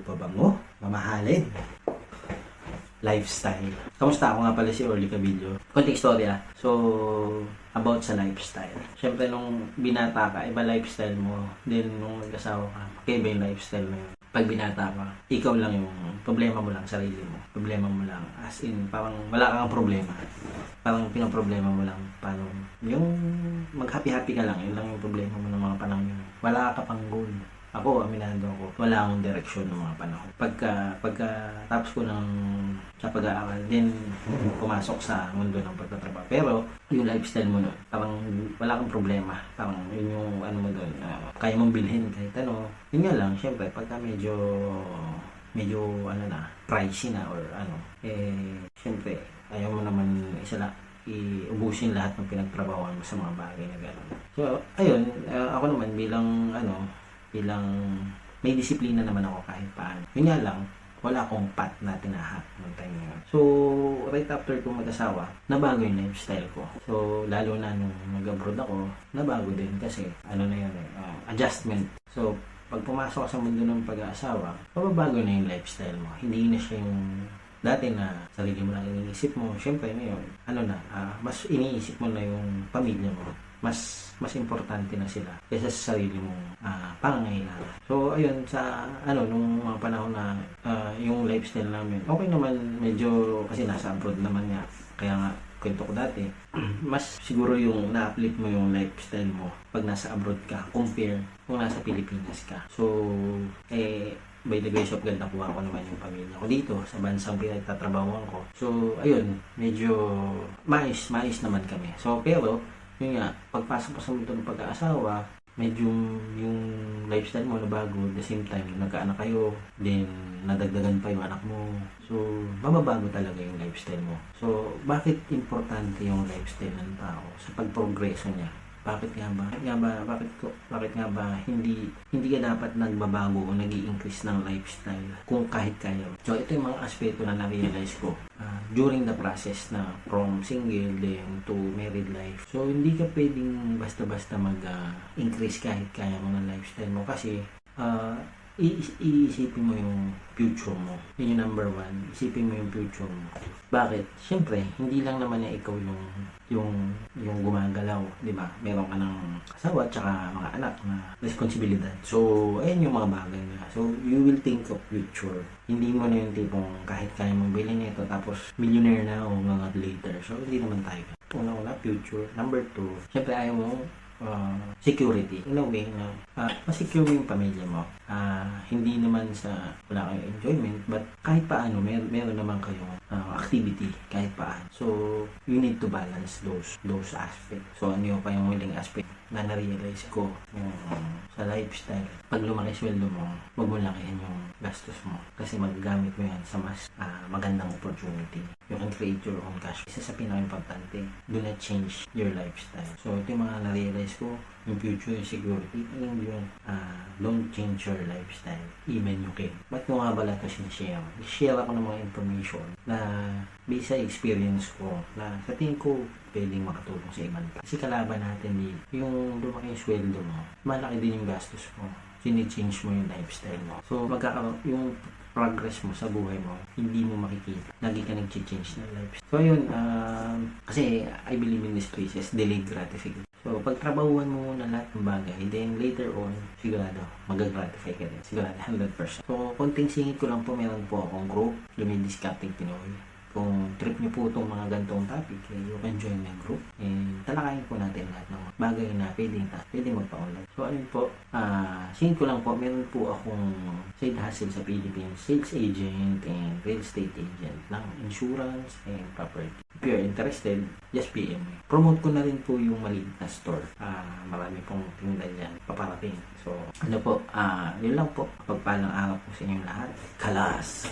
pabango, mamahalin, lifestyle. Kamusta? Ako nga pala si Orly Cabillo. Konting istorya. So, about sa lifestyle. Siyempre, nung binata ka, iba lifestyle mo. Then, nung nag-asawa ka, iba yung lifestyle mo yun. Pag binata ka, ikaw lang yung problema mo lang, sarili mo. Problema mo lang. As in, parang wala kang problema. Parang pinaproblema mo lang. Paano, yung mag-happy-happy ka lang. Yun lang yung problema mo ng mga panahon yun. Wala ka pang goal. Ako, aminado ako, wala akong direksyon ng mga panahon. Pagka tapos ko ng sa pag-aaral, then pumasok sa mundo ng pagtatrabaho. Pero, yung lifestyle mo nun, parang wala kang problema. Parang yun yung ano mo dun, kaya mong bilhin kahit ano. Yun nga lang, syempre, pagka medyo ano na, pricey na or ano, syempre, ayaw mo naman iubusin lahat ng pinagtrabahoan mo sa mga bagay na gano'n. So, ayun, ako naman bilang may disiplina naman ako kahit paano. Yun nga lang, wala akong path na tinahak ng time na yun. So, right after kong mag-asawa, nabago yung lifestyle ko. So, lalo na nung nag-abroad ako, nabago din kasi ano na yun adjustment. So, pag pumasok ka sa mundo ng pag-aasawa, mababago na yung lifestyle mo. Hindi na siya yung dati na sarili mo lang iniisip mo. Siyempre, ngayon, mas iniisip mo na yung pamilya mo. Mas importante na sila kaysa sa sarili mong pangangailangan. So, ayun, nung mga panahon na yung lifestyle namin, okay naman, medyo, kasi nasa abroad naman nga, kaya nga, kwento ko dati, mas siguro yung na-uplift mo yung lifestyle mo pag nasa abroad ka, compare kung nasa Pilipinas ka. So, by the grace of God, nakuha ko naman yung pamilya ko dito sa bansang pinagtatrabahoan ko. So, ayun, medyo mais naman kami. So, pero, yun nga, pagpasok mo sa mundo ng pag-aasawa, medyo yung lifestyle mo na bago, at the same time, nagkaanak kayo, then nadagdagan pa yung anak mo. So, mababago talaga yung lifestyle mo. So, bakit importante yung lifestyle ng tao sa pagprogreso niya? Bakit nga ba hindi ka dapat nagbabago o nag-i-increase ng lifestyle kung kahit kaya? So, ito yung mga aspeto na na-realize ko during the process na from single then to married life. So, hindi ka pwedeng basta-basta mag-increase kahit kaya mo ng lifestyle mo kasi iisipin mo yung future mo. Yun yung number one. Isipin mo yung future mo. Bakit? Siyempre, hindi lang naman na ikaw yung gumagalaw, di ba? Meron ka ng asawa at saka mga anak na responsibilidad. So, ayun yung mga bagay na. So, you will think of future. Hindi mo na yung tipong kahit kaya mong bilhin ito tapos millionaire na o mga later. So, hindi naman tayo. Una-una, future. Number two, siyempre ayaw mo security. In a way na masecure mo yung pamilya mo. Hindi naman sa wala kayong enjoyment but kahit paano meron naman kayong activity kahit paano. So you need to balance those aspects. So ano yung pa yung huling aspect na na-realize ko sa lifestyle. Pag lumaki sweldo mo, wag mo lakihan yung gastos mo kasi magagamit mo yan sa mas magandang opportunity. You can create your own cash. Isa sa pinaka-importante, do not change your lifestyle. So ito yung mga na-realize ko, yung future, yung security, don't change your lifestyle, even you can. Ba't mo nga pala ito sinishare? I-share ako ng mga information na based sa experience ko na sa tingin ko pwedeng makatulong sa ibang tao. Kasi kalaban natin yung lumaki yung sweldo mo, malaki din yung gastos mo. Sini-change mo yung lifestyle mo. So magkakaroon yung progress mo sa buhay mo, hindi mo makikita. Lagi ka nag-change ng life. So yun, kasi I believe in this process, delayed gratification. So pagtrabahuan mo na lahat ng bagay, then later on, sigurado, mag-gratify ka din. Sigurado, 100%. So konting singit ko lang po, meron po akong group, Lumidiscarding Pinoy. Kung trip niyo po itong mga gantong topic, you can join my group. Talakayin po natin lahat ng bagay na pwedeng magpa-online. So, ano po, singin ko lang po, meron po akong side hustle sa Philippines, sales agent and real estate agent ng insurance and property. If you're interested, just PM me. Promote ko na rin po yung maliit na store. Marami pong tinda dyan, paparating. So, ano po, yun lang po. Pagpalang araw po sa inyong lahat. Kalas!